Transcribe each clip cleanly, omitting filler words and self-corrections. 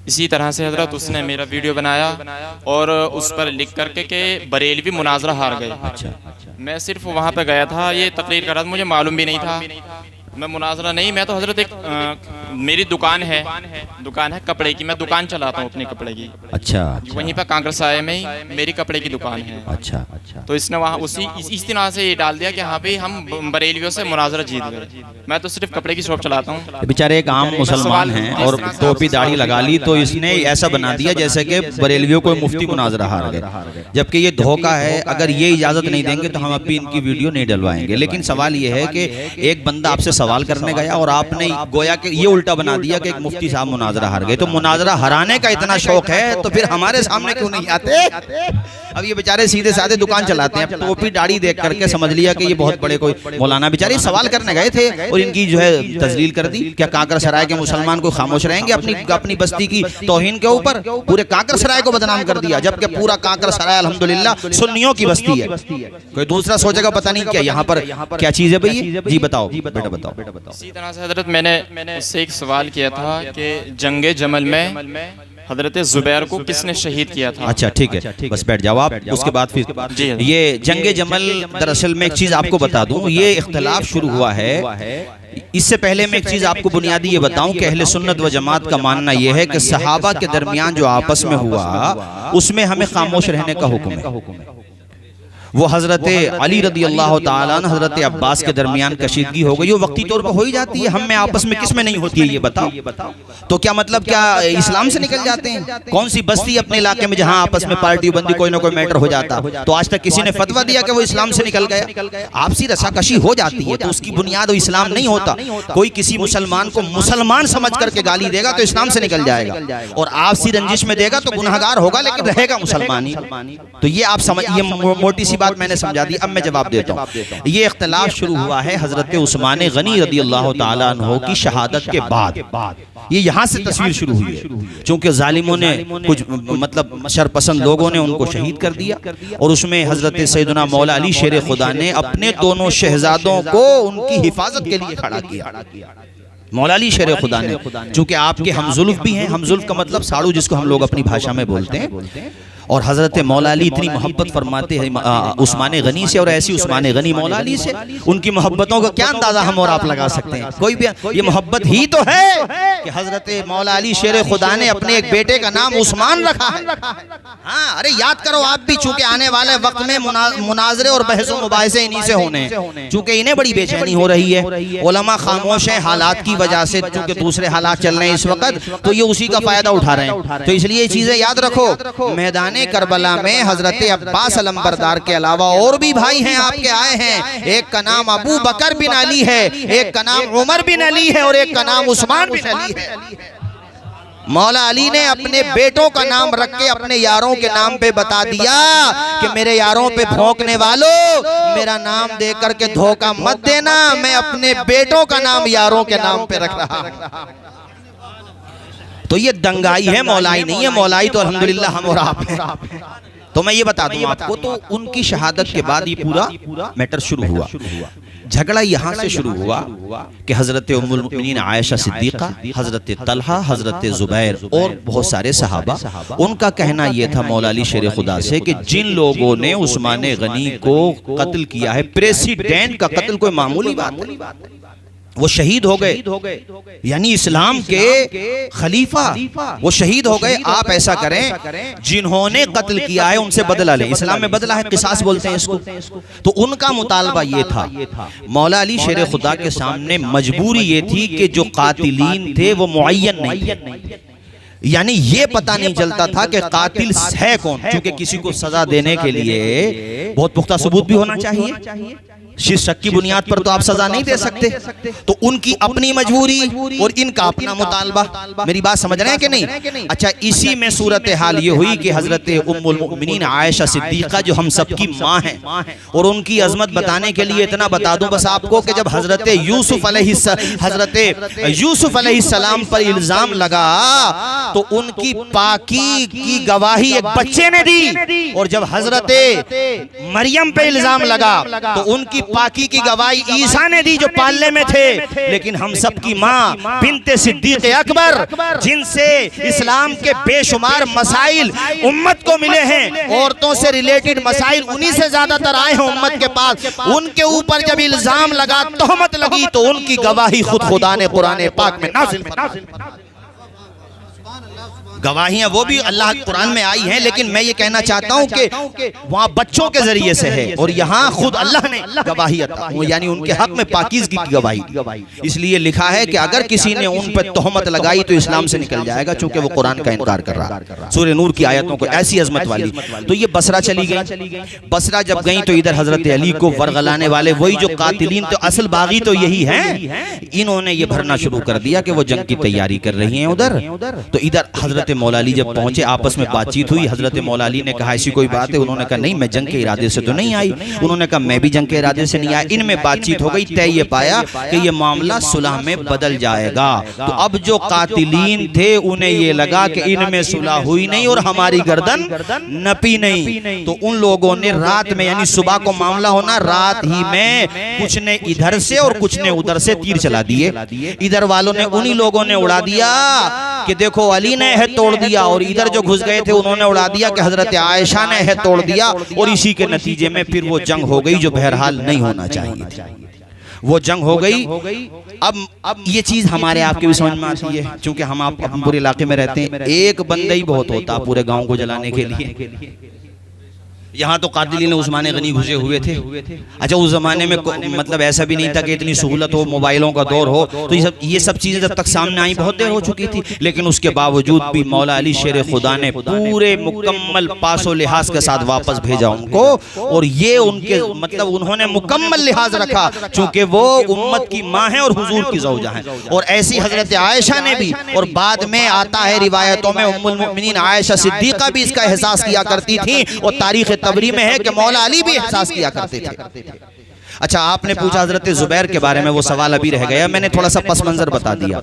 इसी तरह से हजरत उसने मेरा वीडियो बनाया और उस पर लिख करके के बरेलवी मुनाजरा हार गए। अच्छा, मैं सिर्फ वहाँ पे गया था, ये तकरीर कर रहा था, मुझे मालूम भी नहीं था मैं मुनाजरा नहीं, मैं तो हजरत मेरी दुकान है कपड़े की, मैं दुकान चलाता हूँ अपने कपड़े की। अच्छा, वहीं पर कांग्रेस साये में ही मेरी कपड़े की दुकान है। अच्छा, अच्छा। तो इसने वहाँ इस तरह से ये डाल दिया कि हाँ भाई हम बरेलियों से मुनाजरा जीत गए। मैं तो सिर्फ कपड़े की शॉप चलाता हूँ। बेचारे एक आम मुसलमान हैं और टोपी दाढ़ी लगा ली, तो इसने ऐसा बना दिया जैसे कि बरेलवियों को मुफ्ती मुनाजरा हार गए, जबकि ये धोखा है। अगर ये इजाजत नहीं देंगे तो हम अभी इनकी वीडियो नहीं डलवाएंगे। लेकिन सवाल ये है कि एक बंदा आपसे सवाल करने गया और आपने गोया कि ये उल्टा बना दिया कि एक मुफ्ती साहब मुनाजरा हार गए। तो मुनाजरा हराने का इतना शौक है तो फिर हमारे सामने क्यों नहीं आते? अब ये बेचारे सीधे साधे दुकान चलाते हैं, टोपी दाढ़ी देख करके समझ लिया कि ये बहुत बड़े कोई मौलाना। बेचारे सवाल करने गए थे और इनकी जो है तजलील कर दी। क्या काकर सराय के मुसलमान को खामोश रहेंगे अपनी बस्ती की तौहीन के ऊपर? पूरे काकर सराय को बदनाम कर दिया, जबकि पूरा काकर सराय अल्हम्दुलिल्लाह सुन्नियों की बस्ती है। कोई दूसरा सोचेगा पता नहीं क्या यहाँ पर क्या चीज है भाई। जी बताओ बेटा, बताओ। इसी तरह से हजरत मैंने उससे एक सवाल किया था कि जंगे जमल में हजरत जुबैर को किसने शहीद किया था? अच्छा ठीक है, बस बैठ जाओ आप। उसके बाद फिर ये जंगे जमल, दरअसल में एक चीज आपको बता दूं, ये इख्तिलाफ शुरू हुआ है। इससे पहले मैं एक चीज आपको बुनियादी ये बताऊं कि अहले सुन्नत व जमात का मानना यह है कि सहाबा के दरमियान जो आपस में हुआ उसमें हमें खामोश रहने का हुक्म है। वो हजरत अली रदी अल्लाह ताला अन्हु हजरत अब्बास के दरमियान कशीदगी हो गई, वो वक्ती तौर पर हो ही जाती है। हम में आपस में किस में नहीं होती है ये बताओ? तो क्या मतलब क्या इस्लाम से निकल जाते हैं? कौन सी बस्ती अपने इलाके में जहां आपस में पार्टी बंदी कोई ना कोई मैटर हो जाता, तो आज तक किसी ने फतवा दिया कि वो इस्लाम से निकल गया? आपसी रसाकशी हो जाती है तो उसकी बुनियाद वो इस्लाम नहीं होता। कोई किसी मुसलमान को मुसलमान समझ करके गाली देगा तो इस्लाम से निकल जाएगा, और आपसी रंजिश में देगा तो गुनहगार होगा लेकिन रहेगा मुसलमान ही। तो ये आप समझ, ये मोटी सी बात मैंने समझा दी। अब मैं जवाब देता हूँ। ये इख्तिलाफ शुरू हुआ है हजरत उस्मान गनी रदी अल्लाह ताला अन्हु की शहादत के बाद। ये यहाँ से तस्वीर शुरू हुई है, चूंकि जालिमों ने कुछ मतलब शरपसंद लोगों ने उनको शहीद कर दिया, और उसमें हजरत सैयदना मौला अली शेर खुदा ने अपने दोनों शहजादों को उनकी हिफाजत के लिए खड़ा किया। मौला अली शेर खुदा ने, चूंकि आपके हमजुल्फ भी हैं, हमजुल्फ का मतलब साड़ू जिसको हम लोग अपनी भाषा में बोलते हैं, और हजरत मौला अली इतनी मोहब्बत फरमाते हैं उस्मान गनी से, और ऐसी उस्मान गनी मौला अली से, उनकी मोहब्बतों का क्या अंदाजा हम और आप लगा सकते हैं? कोई भी ये मोहब्बत ही तो है कि हजरत मौला अली शेर खुदा ने अपने एक बेटे का नाम उस्मान रखा है। हाँ, अरे याद करो आप भी, चूंकि आने वाले वक्त में मुनाजरे और बहसो मुबाहिसे इन्हीं से होने, चूंकि इन्हें बड़ी बेचैनी हो रही है। उलमा खामोश हैं हालात की वजह से, चूंकि दूसरे हालात चल रहे हैं इस वक्त, तो ये उसी का फायदा उठा रहे हैं। तो इसलिए ये चीजें याद रखो। मैदान करबला में हजरत अब्बास अलंबरदार के अलावा और भी भाई हैं आपके आए हैं। एक का नाम अबू बकर बिन अली है, एक का नाम उमर बिन अली है, और एक का नाम उस्मान बिन अली है। मौला अली ने अपने बेटों का नाम रख के अपने यारों के नाम पे बता दिया कि मेरे यारों पे भौंकने वालों, मेरा नाम दे करके धोखा मत देना, मैं अपने बेटों का नाम यारों के नाम पे रख रहा हूं। तो ये दंगाई है, मौलाई नहीं है। मौलाई तो अल्हम्दुलिल्लाह हम और आप हैं। तो मैं ये बता दूं आपको, तो उनकी शहादत के बाद ये पूरा मैटर शुरू हुआ। झगड़ा यहाँ से शुरू हुआ कि हजरत उम्मुल मुमिनीन आयशा सिद्दीका, हजरत तलहा, हजरत जुबैर और बहुत सारे सहाबा, उनका कहना यह था मौला अली शेर खुदा से कि जिन लोगों ने उस्मान गनी को कत्ल किया है, प्रेसिडेंट का कत्ल कोई मामूली बात नहीं, वो शहीद हो गए, यानी इस्लाम के खलीफा वो शहीद हो गए। आप ऐसा करें, जिन्होंने कत्ल किया है उनसे बदला लें। इस्लाम में बदला है, किसास बोलते हैं इसको। तो उनका मुतालबा ये था, मौला अली शेर खुदा के सामने मजबूरी ये थी कि जो कातिलीन थे वो मुअय्यन नहीं थे, यानी ये पता नहीं चलता था कि कातिल है कौन, क्योंकि किसी को सजा देने के लिए बहुत पुख्ता सबूत भी होना चाहिए। शक की बुनियाद पर तो आप सजा नहीं दे सकते। तो उनकी अपनी मजबूरी और इनका अपना मुतालबा। मेरी बात समझ रहे हैं कि नहीं? अच्छा, इसी में सूरत हाल ये हुई कि हजरत उम्मुल मुमिनीन आयशा सिद्दीका जो हम सबकी माँ हैं, और उनकी अजमत बताने के लिए इतना बता दूं बस आपको कि जब हजरत यूसुफ अलैहिस्सलाम पर इल्जाम लगा तो उनकी पाकी की गवाही एक बच्चे ने दी, और जब हजरत मरियम पे इल्जाम लगा तो उनकी पाकी की गवाही ईसा ने दी जो पालने में थे, लेकिन हम सब की माँ बिनते सिद्दीक अकबर, जिनसे इस्लाम के बेशुमार मसाइल उम्मत को मिले हैं, औरतों से रिलेटेड मसाइल उन्हीं से ज्यादातर आए हैं उम्मत के पास, उनके ऊपर जब इल्जाम लगा, तोहमत लगी, तो उनकी गवाही खुद खुदा ने कुरान पाक में नाज़िल फरमाई। गवाहियां वो भी अल्लाह कुरान में आई हैं, लेकिन मैं ये कहना चाहता हूं कि वहां बच्चों के जरिए से है और यहाँ खुद अल्लाह ने गवाही यानी उनके हक में पाकीज़गी की गवाही। इसलिए लिखा है कि अगर किसी ने उन पर तोहमत लगाई तो इस्लाम से निकल जाएगा, चूंकि वो कुरान का इनकार कर रहा है। सूरह नूर की आयतों को ऐसी अजमत वाली। तो ये बसरा चली गई। बसरा जब गई तो इधर हजरत अली को वर्गलाने वाले वही जो कातिलीन, तो असल बागी तो यही हैं, इन्होंने ये भरना शुरू कर दिया कि वो जंग की तैयारी कर रही हैं उधर। तो इधर हजरत मौला अली जब पहुंचे, आपस में बातचीत हुई। हजरत मौला अली ने कहा ऐसी कोई बात है? उन्होंने कहा नहीं, मैं जंग के इरादे से तो नहीं आई। उन्होंने कहा मैं भी जंग के इरादे से नहीं आया। इनमें बातचीत हो गई, तय ये पाया कि ये मामला सुलह में बदल जाएगा। तो अब जो कातिलीन थे उन्हें ये लगा कि इनमें सुलह हुई नहीं और हमारी गर्दन नपी नहीं, तो उन लोगों ने रात में, यानी सुबह को मामला होना, रात ही में कुछ ने इधर से और कुछ ने उधर से तीर चला दिए। इधर वालों ने उन्हीं लोगों ने उड़ा दिया कि देखो अली ने है तोड़ दिया, और इधर जो घुस गए थे उन्होंने उड़ा दिया कि हजरत आयशा ने है तोड़ दिया, और इसी के नतीजे में फिर वो जंग हो गई जो बहरहाल नहीं होना चाहिए थी। वो जंग हो गई। अब ये चीज हमारे आपके भी समझ में आती है, क्योंकि हम पूरे इलाके में रहते हैं। एक बंदा ही बहुत होता पूरे गांव को जलाने के लिए। यहाँ तो कातिलीन उस्मान गनी घुसे हुए थे। अच्छा, उस जमाने में मतलब ऐसा भी नहीं था कि इतनी सहूलत हो, मोबाइलों का दौर हो, तो ये सब चीजें जब तक सामने आई बहुत देर हो चुकी थी। लेकिन उसके बावजूद भी मौला अली शेर खुदा ने पूरे मुकम्मल पासो लिहाज के साथ वापस भेजा उनको, और ये उनके मतलब उन्होंने मुकम्मल लिहाज रखा, चूंकि वो उम्मत की माँ है और हुजूर की ज़ौजा है। और ऐसी हजरत आयशा ने भी, और बाद में आता है रिवायतों में उम्मुल मोमिनीन आयशा सिद्दीका भी इसका एहसास किया करती थी, और तारीख तबरी में है कि मौला अली भी एहसास किया करते थे। अच्छा, आपने पूछा हजरत जुबैर के बारे में, वो सवाल अभी रह गया, मैंने थोड़ा सा पस मंजर बता दिया।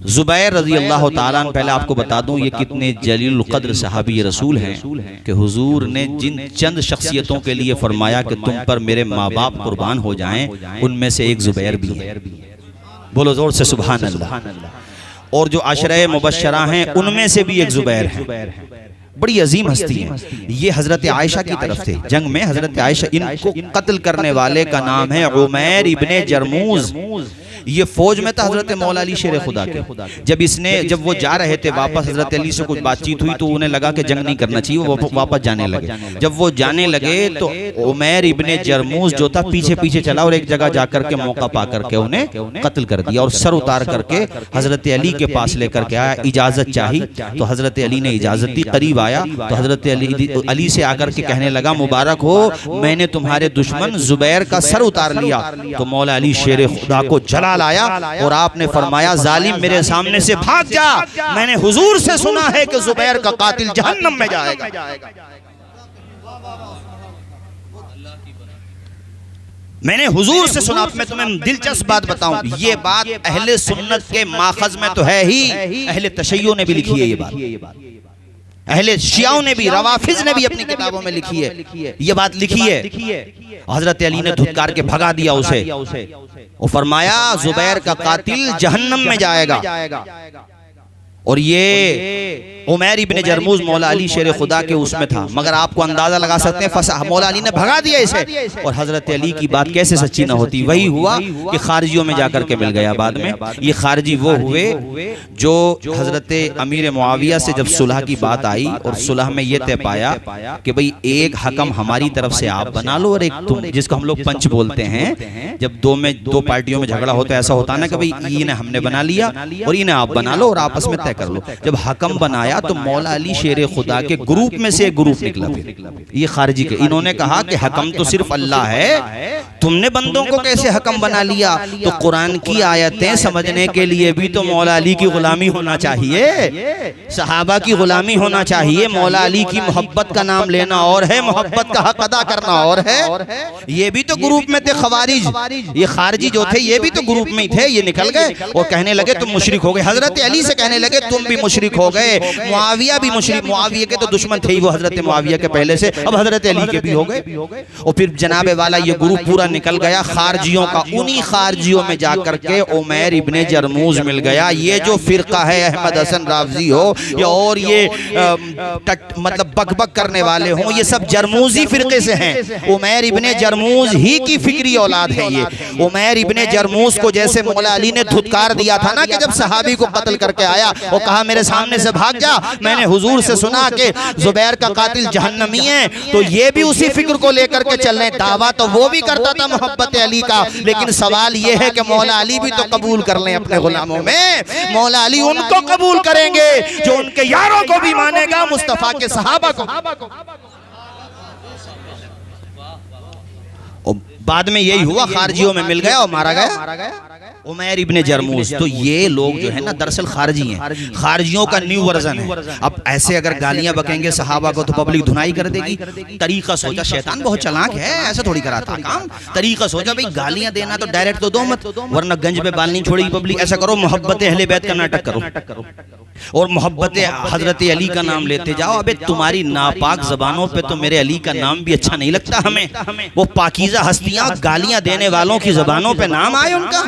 जुबैर रज़ी अल्लाह ताला अन्हु, पहले आपको बता दूं ये कितने जलील क़द्र सहाबी रसूल हैं कि हुजूर ने जिन चंद शख्सियतों के लिए फरमाया कि तुम पर मेरे माँ बाप कुर्बान हो जाएं, उनमें से एक जुबैर भी है। बोलो जोर से सुभान अल्लाह। और जो अशरे मुबश्शरा हैं उनमें से भी एक जुबैर है। बड़ी अजीम हस्ती है ये। हजरत आयशा की तरफ थे जंग में। हजरत आयशा, इनको कत्ल करने वाले का नाम है उमैर इब्ने जरमूज। ये फौज में था हजरत मौला अली शेर खुदा के। जब वो जा रहे थे वापस, हजरत अली से कुछ बातचीत हुई तो उन्हें लगा कि जंग नहीं करना चाहिए, वो वापस जाने लगे। जब वो जाने लगे तो उमैर इब्ने जरमूज जो था पीछे पीछे चला और एक जगह जाकर के मौका पा करके उन्हें कत्ल कर दिया, और सर उतार करके हजरत अली के पास लेकर के आया। इजाजत चाही तो हजरत अली ने इजाजत दी। करीब आया तो हजरत अली से आकर के कहने लगा, मुबारक हो, मैंने तुम्हारे दुश्मन जुबैर का सर उतार लिया। तो मौला अली शेर खुदा को जला लाया और आपने फरमाया, जालिम मेरे सामने से भाग जा, मैंने हुजूर से सुना है कि जुबैर का कातिल जहन्नम में जाएगा। मैंने हुजूर से सुना। मैं तुम्हें दिलचस्प बात बताऊं, ये बात अहले सुन्नत के माखज में तो है ही, अहले तशय्युअ ने भी लिखी है ये बात, अहले शियाओं ने भी, रवाफिज ने भी अपनी किताबों में लिखी है, ये बात लिखी है। हजरत अली ने धुतकार के भगा दिया उसे, वो फरमाया जुबैर का कातिल जहन्नम में जाएगा। और ये उमैर इब्ने जरमूज मौला अली शेर खुदा के उसमें था, मगर आपको अंदाजा लगा सकते हैं मौला अली ने भगा दिया इसे। और हजरत अली की बात कैसे सच्ची ना होती। वही हुआ कि खारजियों में जाकर के मिल गया बाद में। ये खारजी वो हुए जो हजरत अमीर मुआविया से जब सुलह की बात आई और सुलह में ये तय पाया कि भाई एक हकम हमारी तरफ से आप बना लो और एक तुम, जिसको हम लोग पंच बोलते हैं। जब दो पार्टियों में झगड़ा होता है, ऐसा होता ना कि भाई इन्हें हमने बना लिया और इन्हें आप बना लो और आपस में कर लो। जब हकम बनाया तो मौला अली शेर खुदा के ग्रुप में से एक ग्रुप निकला, फिर ये खारजी के। इन्होंने कहा कि हकम तो सिर्फ अल्लाह है, तुमने बंदों को कैसे हकम बना लिया? तो कुरान की आयतें समझने के लिए भी तो मौला अली की गुलामी होना चाहिए, सहाबा की गुलामी होना चाहिए। मौला अली की मोहब्बत का नाम लेना और है, मोहब्बत का हक अदा करना और है। ये भी तो ग्रुप में थे खवारिज, ये खारजी जो थे ये भी तो ग्रुप में ही थे। ये निकल गए और कहने लगे तुम मुशरिक हो गए। हजरत अली से कहने लगे तुम भी मुशरिक हो गए, मुआविया भी मुशरिक, मुआविया के तो दुश्मन थे ही वो हजरत मुआविया के पहले से, अब हजरत अली के भी हो गए। और फिर जनाबे वाला ये ग्रुप पूरा निकल गया खारजियों का, उन्हीं खारजियों में जाकर के उमैर इब्ने जरमूज मिल गया। ये जो फिरका है अहमद हसन रावजी हो या और ये मतलब बकबक करने वाले हों, ये सब जरमूजी फिरके से हैं। उमैर इब्ने जरमूज ही की फिक्री औलाद है ये। उमैर इब्ने जरमूज को जैसे मौला अली ने धुतकार दिया था ना कि जब सहाबी को कत्ल करके आया और कहा मेरे सामने से भाग जा, मैंने हुजूर से सुना कि जुबैर का कातिल जहन्नमी है, तो ये भी उसी फिक्र को लेकर के चल रहे। दावा तो वो भी करता था मोहब्बत अली का, लेकिन सवाल ये है कि मौला अली भी तो कबूल कर लें अपने गुलामों में। मौला अली उनको कबूल करेंगे जो उनके यारों को भी मानेगा, मुस्तफा के सहाबा को। और बाद में यही हुआ, खारजियों में मिल गया और मारा गया उमैर इब्ने जरमूज। तो ये लोग जो है ना दरअसल खारजी हैं, खारजियों का न्यू वर्जन है। अब ऐसे अगर गालियां बकेंगे सहाबा को तो पब्लिक धुनाई कर देगी। तरीका सोचा, शैतान बहुत चालाक है, ऐसा थोड़ी कराता काम। तरीका सोचा भाई गालियां देना तो डायरेक्ट तो दो मत, वरना गंज पे बाल नहीं छोड़ेगी पब्लिक। ऐसा करो मोहब्बत अहले बैत का नाटक करो और मोहब्बत हजरत अली का नाम लेते जाओ। अबे तुम्हारी नापाक जबानों पे तो मेरे अली का नाम भी अच्छा नहीं लगता हमें। वो पाकीज़ा हस्तियां गालियां देने वालों की जबानों पे नाम आए उनका,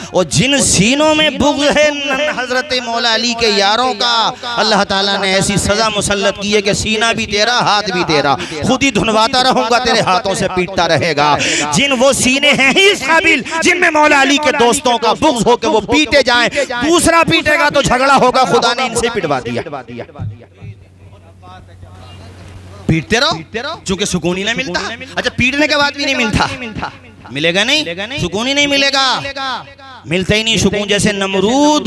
और जिन सीनों में बुग़्ज़ है हजरत मौला अली के यारों का, अल्लाह ताला ने ऐसी सजा मुसल्लत की है कि सीना भी तेरा हाथ भी तेरा, खुद ही धुनवाता रहूंगा, तेरे हाथों से पीटता रहेगा। जिन वो सीने हैं ही इस काबिल जिनमें मौला अली के दोस्तों का बुग़्ज़ हो के वो पीटे जाएं, दूसरा पीटेगा तो झगड़ा होगा, खुदा ने इनसे पिटवा दिया। पीटते रहो चूंकि सुकून ही नहीं मिलता। अच्छा, पीटने के बाद भी नहीं मिलता, मिलेगा नहीं, सुकून ही नहीं मिलेगा, मिलता ही नहीं सुकून। जैसे नमरूद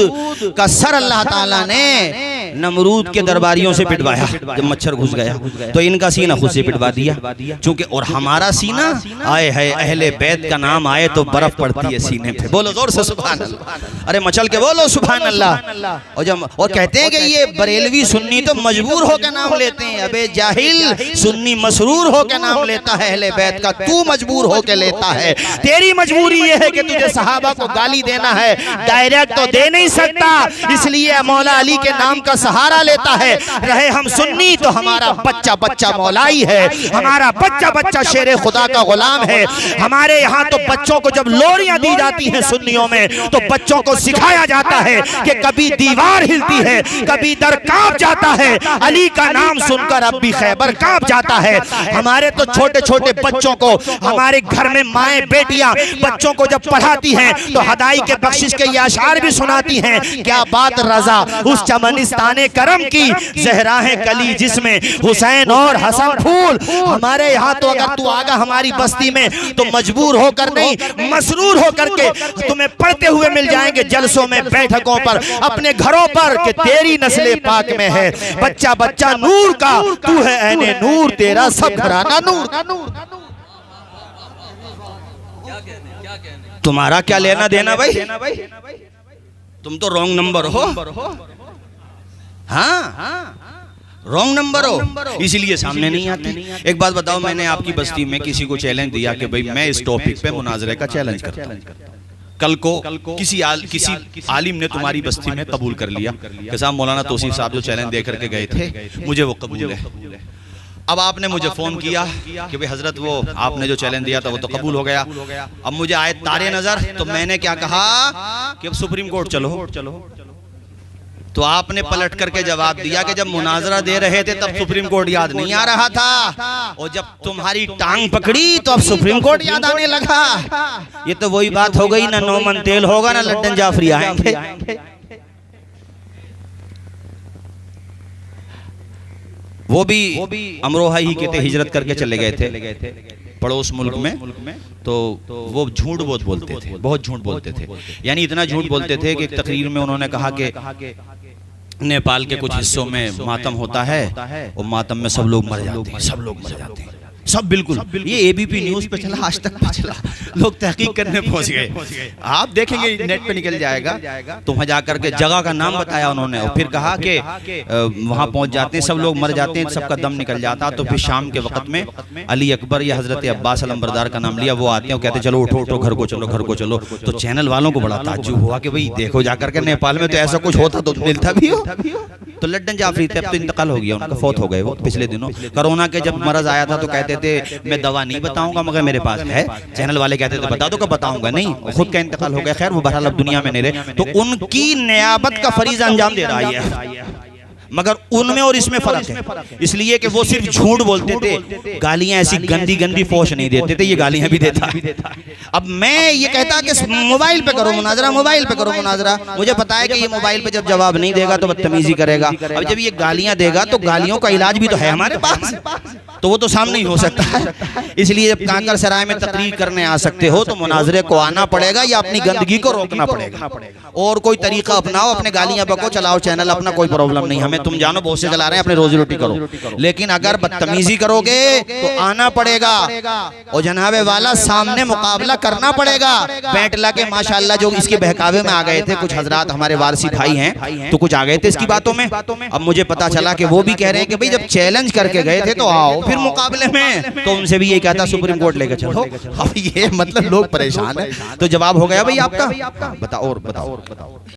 का सर अल्लाह ताला ने नमरूद के दरबारियों से पिटवाया जब मच्छर घुस गया, तो इनका सीना खुद से पिटवा दिया। चूंकि और हमारा सीना आए है अहले बैत का नाम आए तो बर्फ पड़ती है सीने पे। बोलो जोर से सुभान अल्लाह, अरे मचल के बोलो सुभान अल्लाह। और जब और कहते हैं कि ये बरेलवी सुन्नी तो मजबूर होकर नाम लेते हैं। अबे जाहिल, सुन्नी मसरूर होकर नाम लेता है अहले बैत का, तू मजबूर होकर लेता है। तेरी मजबूरी ये है कि तुझे सहाबा को गाली देना है, डायरेक्ट तो दे नहीं सकता, इसलिए मौला अली के नाम का सहारा लेता है। रहे हम सुन्नी तो हमारा बच्चा बच्चा मौलाई है, हमारा बच्चा बच्चा शेर खुदा का गुलाम है। हमारे यहाँ तो बच्चों को जब लोरियां दी जाती हैं सुन्नियों में, तो बच्चों को सिखाया जाता है कि कभी दीवार हिलती है, कभी दर कांप जाता है, अली का नाम सुनकर अब भी खैबर कांप जाता है। हमारे तो छोटे छोटे बच्चों को हमारे घर में माएं बेटियां बच्चों को जब पढ़ाती हैं तो हदाई के बख्शिश के ये अशार भी सुनाती हैं। क्या बात रजा उस चमनिस्ताने करम की, ज़हराएं कली जिसमें हुसैन और हसन फूल। हमारे यहाँ तो अगर तू आगा हमारी बस्ती में तो मजबूर होकर नहीं, मसरूर होकर के तुम्हें पढ़ते हुए मिल जाएंगे जलसों में, बैठकों पर, अपने घरों पर कि तेरी नस्ले पाक में है बच्चा बच्चा नूर का, तू है ऐने नूर, तेरा सब घराना नूर। तुम्हारा क्या लेना देना भाई, तुम तो रॉन्ग नंबर हो। हाँ, रॉन्ग नंबर हो, इसीलिए सामने नहीं आते। एक बात बताओ, मैंने आपकी बस्ती में किसी को चैलेंज दिया कि भाई मैं इस टॉपिक पे मुनाजरे का चैलेंज करता हूं, कल को किसी आलिम ने तुम्हारी बस्ती में कबूल कर लिया कि साहब मौलाना तौसीफ साहब जो चैलेंज दे करके गए थे मुझे वो कबूल है। अब आपने मुझे फोन किया कि भाई हजरत वो आपने जो चैलेंज दिया था वो तो कबूल हो गया। अब मुझे आए तारे नजर, तो मैंने क्या कहा कि अब सुप्रीम कोर्ट चलो। तो आपने पलट करके जवाब दिया कि जब मुनाजरा दे रहे थे तब सुप्रीम कोर्ट याद नहीं आ रहा था, और जब तुम्हारी टांग पकड़ी तो अब सुप्रीम कोर्ट याद आने लगा। ये तो वही बात हो गई, ना नौमन तेल होगा ना लड्डन जाफरी आएंगे। वो भी अमरोहा ही के थे, हिजरत करके चले गए थे पड़ोस मुल्क में। तो वो झूठ बहुत बोलते थे, बहुत झूठ बोलते थे। यानी इतना झूठ बोलते थे कि एक तकरीर में उन्होंने कहा कि नेपाल के कुछ हिस्सों में मातम होता है और मातम में सब लोग मर जाते हैं, सब लोग मर जाते हैं, सब बिल्कुल। ये एबीपी न्यूज पे चला, आज तक पे चला, लोग तहकीक करने पहुंच गए। आप देखेंगे नेट पे निकल जाएगा। तो वहाँ जाकर के जगह का नाम बताया उन्होंने और फिर कहा कि वहाँ पहुंच जाते हैं, सब लोग मर जाते हैं, सबका दम निकल जाता। तो फिर शाम के वक्त में अली अकबर या हजरत अब्बास अलमबरदार का नाम लिया, वो आते हैं और कहते चलो उठो उठो, घर को चलो, घर को चलो। तो चैनल वालों को बड़ा ताज्जुब हुआ कि भाई देखो जाकर के नेपाल में तो ऐसा कुछ होता तो मिलता भी हो। तो लड्डन जाफरी थे, अब तो इंतकाल हो गया उनका, फौत हो गए वो पिछले दिनों। कोरोना के जब मरज आया था तो कहते थे मैं दवा नहीं बताऊंगा मगर मेरे पास है। चैनल वाले कहते थे बता दो कब बताऊंगा, नहीं, खुद का इंतकाल हो गया। खैर वो बहरहाल अब दुनिया में नहीं रहे। तो उनकी नियाबत का फरीज़ा अंजाम दे रहा है, मगर उनमें और इसमें फर्क है, इसलिए कि वो सिर्फ झूठ बोलते थे, गालियां ऐसी गंदी गंदी फौश नहीं देते थे, ये गालियां भी देता। अब मैं ये कहता कि मोबाइल पे करो मुनाजरा, मोबाइल पे करो मुनाजरा। मुझे पता है कि ये मोबाइल पे जब जवाब नहीं देगा तो बदतमीजी करेगा। अब जब ये गालियां देगा तो गालियों का इलाज भी तो है हमारे पास, तो वो तो सामने ही हो सकता है। इसलिए जब कांकर सराय में तकरीर करने आ सकते हो तो मुनाजरे को आना पड़ेगा या अपनी गंदगी को रोकना पड़ेगा। और कोई तरीका अपनाओ, अपने गालियां बको, चलाओ चैनल अपना, कोई प्रॉब्लम नहीं हमें। तुम जानो बहुत से चला रहे हैं, अपने रोजी रोटी करो, लेकिन अगर बदतमीजी करोगे तो आना पड़ेगा और जनाबे वाला सामने मुकाबला करना पड़ेगा। बैटला के माशाअल्लाह जो इसके बहकावे में आ गए थे कुछ हजरात, हमारे वारसी भाई हैं, तो कुछ आ गए थे इसकी बातों में। अब मुझे पता चला कि वो भी कह रहे हैं कि भाई जब चैलेंज करके गए थे तो आओ फिर मुकाबले में। तो उनसे भी ये कहता सुप्रीम कोर्ट लेकर चलो। अब ये मतलब लोग परेशान हैं। तो जवाब हो गया भाई आपका, बताओ और बताओ।